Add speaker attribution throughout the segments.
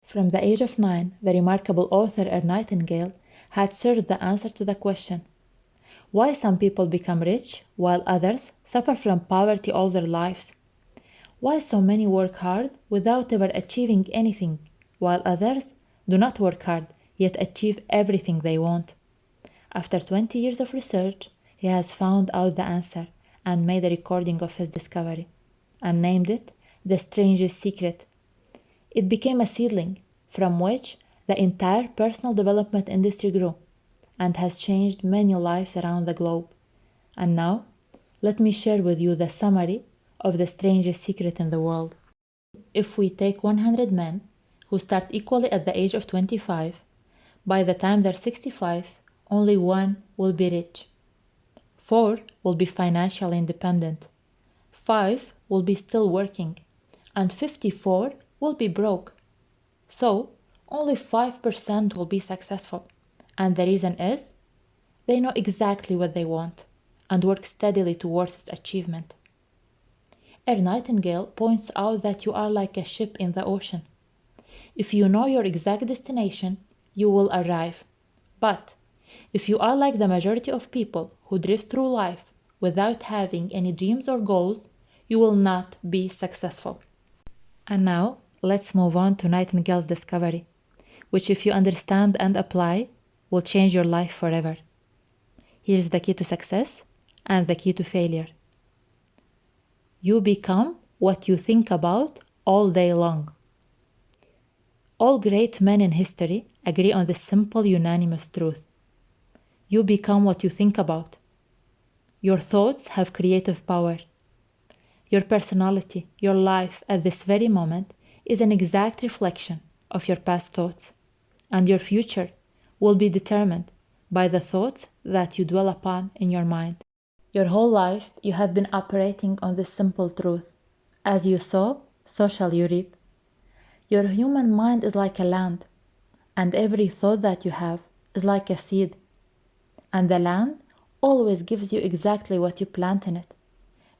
Speaker 1: From the age of 9, the remarkable author Nightengale had searched the answer to the question, why some people become rich while others suffer from poverty all their lives? Why so many work hard without ever achieving anything, while others do not work hard yet achieve everything they want? After 20 years of research, he has found out the answer and made a recording of his discovery, and named it The Strangest Secret. It became a seedling from which the entire personal development industry grew, and has changed many lives around the globe. And now, let me share with you the summary of the strangest secret in the world. If we take 100 men who start equally at the age of 25, by the time they're 65, only one will be rich. 4 will be financially independent. 5 will be still working, and 54 will be broke. So, only 5% will be successful. And the reason is, they know exactly what they want and work steadily towards its achievement. Nightingale points out that you are like a ship in the ocean. If you know your exact destination, you will arrive. But if you are like the majority of people who drift through life without having any dreams or goals, you will not be successful. And now, let's move on to Nightingale's discovery, which if you understand and apply, will change your life forever. Here's the key to success and the key to failure. You become what you think about all day long. All great men in history agree on this simple, unanimous truth. You become what you think about. Your thoughts have creative power. Your personality, your life at this very moment is an exact reflection of your past thoughts, and your future will be determined by the thoughts that you dwell upon in your mind. Your whole life you have been operating on this simple truth. As you sow, so shall you reap. Your human mind is like a land, and every thought that you have is like a seed. And the land always gives you exactly what you plant in it.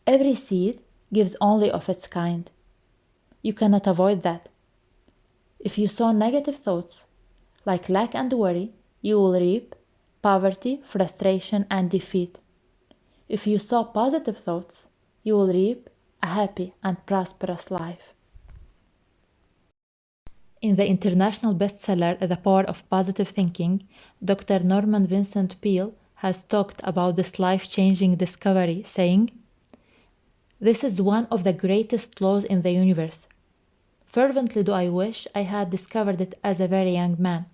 Speaker 1: Every seed gives only of its kind. You cannot avoid that. If you sow negative thoughts, like lack and worry, you will reap poverty, frustration, and defeat. If you sow positive thoughts, you will reap a happy and prosperous life. In the international bestseller, The Power of Positive Thinking, Dr. Norman Vincent Peale has talked about this life-changing discovery, saying, "This is one of the greatest laws in the universe. Fervently do I wish I had discovered it as a very young man.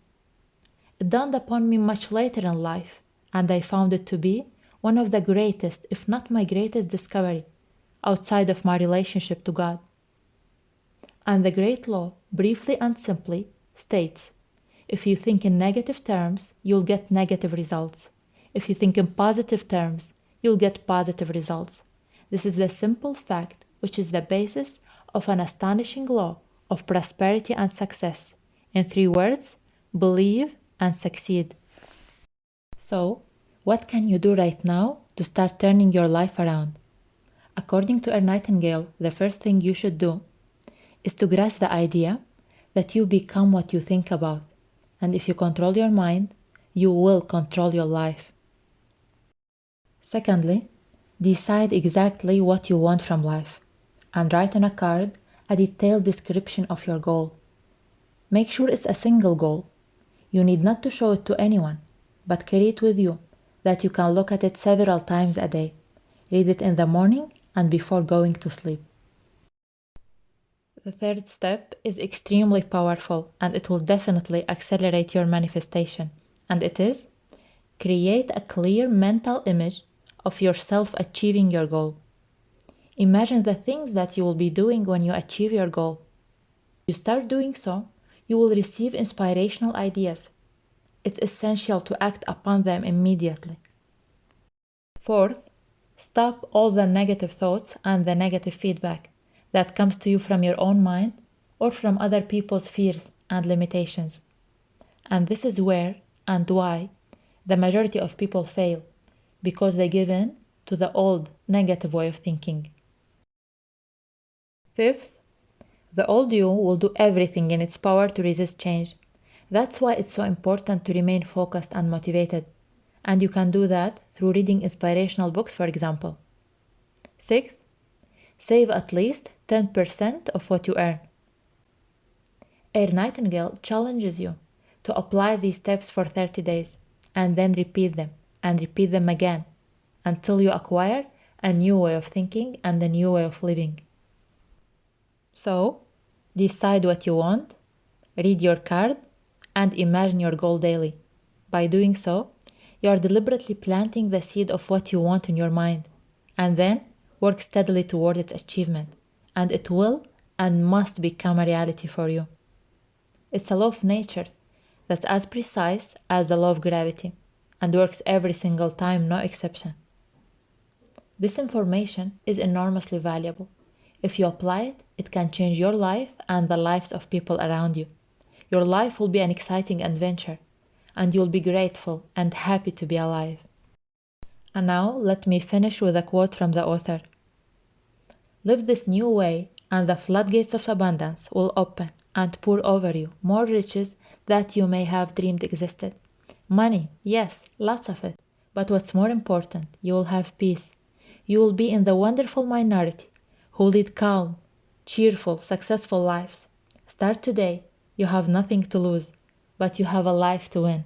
Speaker 1: It dawned upon me much later in life, and I found it to be one of the greatest, if not my greatest discovery, outside of my relationship to God." And the great law, briefly and simply, states, if you think in negative terms, you'll get negative results. If you think in positive terms, you'll get positive results. This is the simple fact which is the basis of an astonishing law of prosperity and success. In 3 words, believe and succeed. So, what can you do right now to start turning your life around? According to Nightingale, the first thing you should do is to grasp the idea that you become what you think about. And if you control your mind, you will control your life. Secondly, decide exactly what you want from life and write on a card a detailed description of your goal. Make sure it's a single goal. You need not to show it to anyone, but carry it with you, that you can look at it several times a day. Read it in the morning and before going to sleep. The third step is extremely powerful, and it will definitely accelerate your manifestation, and it is create a clear mental image of yourself achieving your goal. Imagine the things that you will be doing when you achieve your goal. If you start doing so, you will receive inspirational ideas. It's essential to act upon them immediately. Fourth, stop all the negative thoughts and the negative feedback that comes to you from your own mind or from other people's fears and limitations. And this is where and why the majority of people fail, because they give in to the old negative way of thinking. Fifth, The old you will do everything in its power to resist change. That's why it's so important to remain focused and motivated. And you can do that through reading inspirational books, for example. Sixth, save at least 10% of what you earn. Nightingale challenges you to apply these steps for 30 days and then repeat them and repeat them again until you acquire a new way of thinking and a new way of living. So, decide what you want, read your card, and imagine your goal daily. By doing so, you are deliberately planting the seed of what you want in your mind, and then work steadily toward its achievement, and it will and must become a reality for you. It's a law of nature that's as precise as the law of gravity, and works every single time, no exception. This information is enormously valuable. If you apply it, it can change your life and the lives of people around you. Your life will be an exciting adventure, and you'll be grateful and happy to be alive. And now, let me finish with a quote from the author. Live this new way, and the floodgates of abundance will open and pour over you more riches that you may have dreamed existed. Money, yes, lots of it. But what's more important, you will have peace. You will be in the wonderful minority who lead calm, cheerful, successful lives. Start today. You have nothing to lose, but you have a life to win.